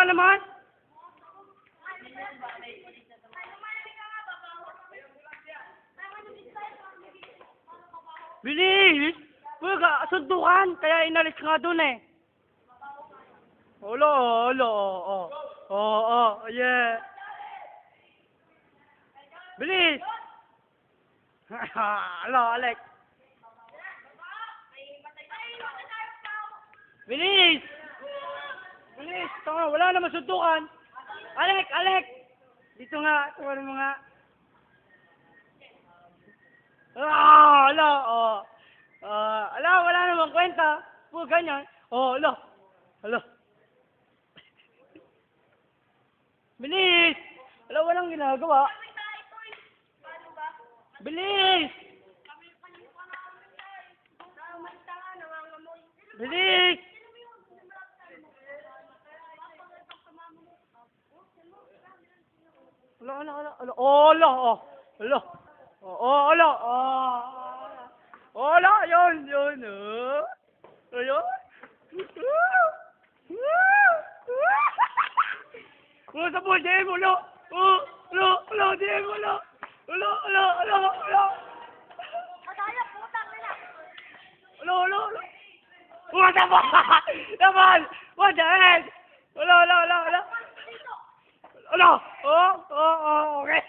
naman? Bilis! Pwede sundukan, kaya inalis ka nga dun eh. Olo, yeah. Bilis! Alex. Bilis! Bilis! Tama, wala naman sundukan. Alex! Dito nga, tuwarin mo nga. Wala namang kwenta. Puro ganyan. Alo. Bilis! Walang ginagawa. Bilis! Bilis! Yun. Ayun. Sa po, DM mo, DM mo, Madaya, putang nila. What the fuck? Naman! What the heck? Okay.